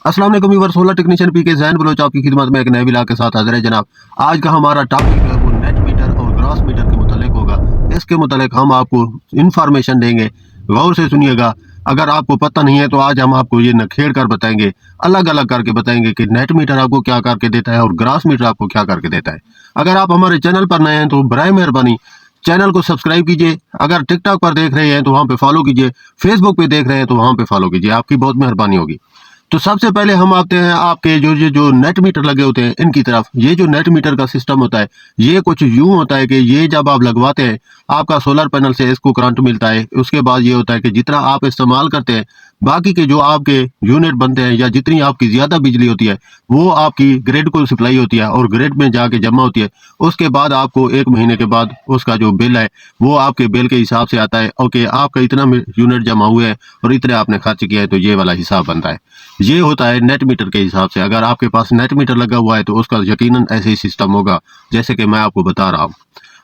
अस्सलाम वालेकुम viewers, solar technician P के जैन बलोच आपकी खिदमत में एक नए व्लॉग के साथ हाजिर है जनाब। आज का हमारा टॉपिक है वो नेट मीटर और ग्रॉस मीटर के मुतालिक होगा। इसके मुतालिक हम आपको इंफॉर्मेशन देंगे, गौर से सुनिएगा। अगर आपको पता नहीं है तो आज हम आपको ये नखेड़ कर बताएंगे, अलग अलग करके बताएंगे कि नेट मीटर आपको क्या करके देता है और ग्रॉस मीटर आपको क्या करके देता है। अगर आप हमारे चैनल पर नए हैं तो बराए मेहरबानी चैनल को सब्सक्राइब कीजिए। अगर टिकटॉक पर देख रहे हैं तो वहाँ पे फॉलो कीजिए, फेसबुक पे देख रहे हैं तो वहाँ पे फॉलो कीजिए, आपकी बहुत मेहरबानी होगी। तो सबसे पहले हम आते हैं आपके जो नेट मीटर लगे होते हैं इनकी तरफ। ये जो नेट मीटर का सिस्टम होता है ये कुछ यूं होता है कि ये जब आप लगवाते हैं आपका सोलर पैनल से इसको करंट मिलता है। उसके बाद ये होता है कि जितना आप इस्तेमाल करते हैं बाकी के जो आपके यूनिट बनते हैं या जितनी आपकी ज़्यादा बिजली होती है वो आपकी ग्रिड को सप्लाई होती है और ग्रिड में जाके जमा होती है। उसके बाद आपको 1 महीने के बाद उसका जो बिल है वो आपके बिल के हिसाब से आता है। ओके, आपका इतना यूनिट जमा हुआ है और इतने आपने खर्च किया है तो ये वाला हिसाब बनता है। ये होता है नेट मीटर के हिसाब से। अगर आपके पास नेट मीटर लगा हुआ है तो उसका यकीनन ऐसे ही सिस्टम होगा जैसे कि मैं आपको बता रहा हूँ।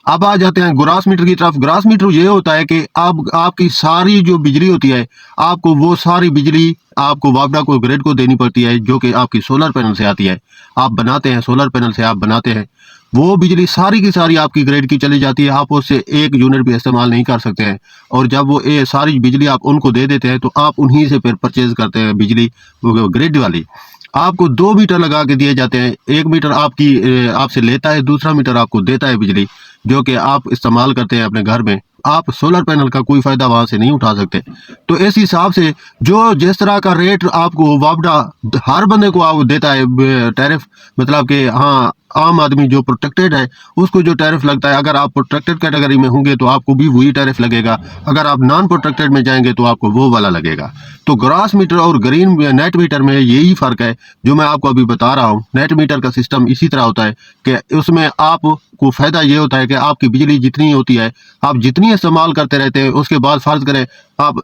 अब आ जाते हैं ग्रॉस मीटर की तरफ। ग्रॉस मीटर ये होता है कि आपकी सारी जो बिजली होती है आपको वो सारी बिजली आपको वापडा को ग्रिड को देनी पड़ती है, जो कि आपकी सोलर पैनल से आती है। आप बनाते हैं सोलर पैनल से, आप बनाते हैं वो बिजली सारी की सारी आपकी ग्रिड की चली जाती है। आप उससे 1 यूनिट भी इस्तेमाल नहीं कर सकते हैं। और जब वो सारी बिजली आप उनको दे देते हैं तो आप उन्हीं से फिर परचेज करते हैं बिजली ग्रिड वाली। आपको 2 मीटर लगा के दिए जाते हैं। 1 मीटर आपसे लेता है, दूसरा मीटर आपको देता है बिजली, जो कि आप इस्तेमाल करते हैं अपने घर में। आप सोलर पैनल का कोई फायदा वहां से नहीं उठा सकते। तो इस हिसाब से जो जिस तरह का रेट आपको वापडा हर बंदे को आप देता है टैरिफ, मतलब कि हाँ आम आदमी जो प्रोटेक्टेड है उसको जो टैरिफ लगता है, अगर आप प्रोटेक्टेड कैटेगरी में होंगे तो आपको भी वही टैरिफ लगेगा। अगर आप नॉन प्रोटेक्टेड में जाएंगे तो आपको वो वाला लगेगा। तो ग्रॉस मीटर और ग्रीन नेट मीटर में यही फर्क है जो मैं आपको अभी बता रहा हूँ। नेट मीटर का सिस्टम इसी तरह होता है कि उसमें आपको फायदा ये होता है कि आपकी बिजली जितनी होती है आप जितनी इस्तेमाल करते रहते हैं। उसके बाद फर्ज करें आप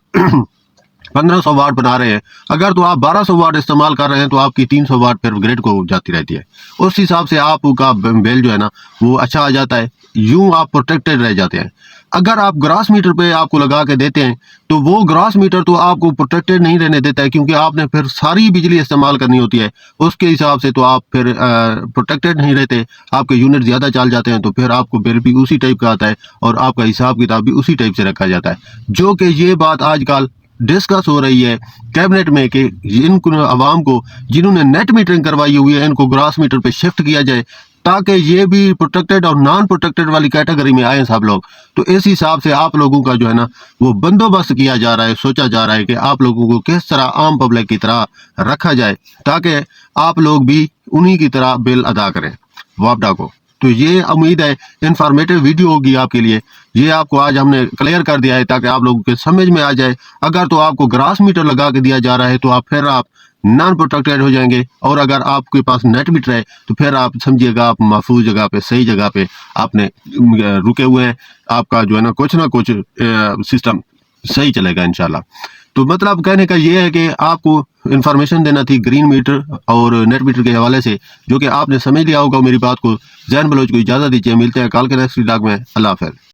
1500 वाट बना रहे हैं, अगर तो आप 1200 वाट इस्तेमाल कर रहे हैं तो आपकी 300 वाट फिर ग्रिड को जाती रहती है। उस हिसाब से आपका बिल जो है ना वो अच्छा आ जाता है, यूं आप प्रोटेक्टेड रह जाते हैं। अगर आप ग्रॉस मीटर पे आपको लगा के देते हैं तो वो ग्रॉस मीटर तो आपको प्रोटेक्टेड नहीं रहने देता है, क्योंकि आपने फिर सारी बिजली इस्तेमाल करनी होती है। उसके हिसाब से तो आप फिर प्रोटेक्टेड नहीं रहते, आपके यूनिट ज़्यादा चल जाते हैं तो फिर आपको बिल भी उसी टाइप का आता है और आपका हिसाब किताब भी उसी टाइप से रखा जाता है। जो कि ये बात आजकल डिस्कस हो रही है कैबिनेट में कि इन आवाम को जिन्होंने नेट मीटरिंग करवाई हुई है इनको ग्रॉस मीटर पे शिफ्ट किया जाए, ताकि ये भी प्रोटेक्टेड और नॉन प्रोटेक्टेड वाली कैटेगरी में आए सब लोग। तो इस हिसाब से आप लोगों का जो है ना वो बंदोबस्त किया जा रहा है, सोचा जा रहा है कि आप लोगों को किस तरह आम पब्लिक की तरह रखा जाए ताकि आप लोग भी उन्हीं की तरह बिल अदा करें वापडा को। तो ये उम्मीद है इंफॉर्मेटिव वीडियो होगी आपके लिए। ये आपको आज हमने क्लियर कर दिया है ताकि आप लोगों के समझ में आ जाए। अगर तो आपको ग्रॉस मीटर लगा के दिया जा रहा है तो आप नॉन प्रोटेक्टेड हो जाएंगे, और अगर आपके पास नेट मीटर है तो फिर आप समझिएगा आप महफूज जगह पे, सही जगह पे आपने रुके हुए हैं। आपका जो है ना कुछ सिस्टम सही चलेगा इंशाल्लाह। तो मतलब कहने का ये है कि आपको इन्फॉर्मेशन देना थी ग्रीन मीटर और नेट मीटर के हवाले से, जो कि आपने समझ लिया होगा मेरी बात को। जैन बलोच को इजाज़त दीजिए, मिलते हैं कल के नेक्स्ट व्लॉग में। अल्लाह हाफ़िज़।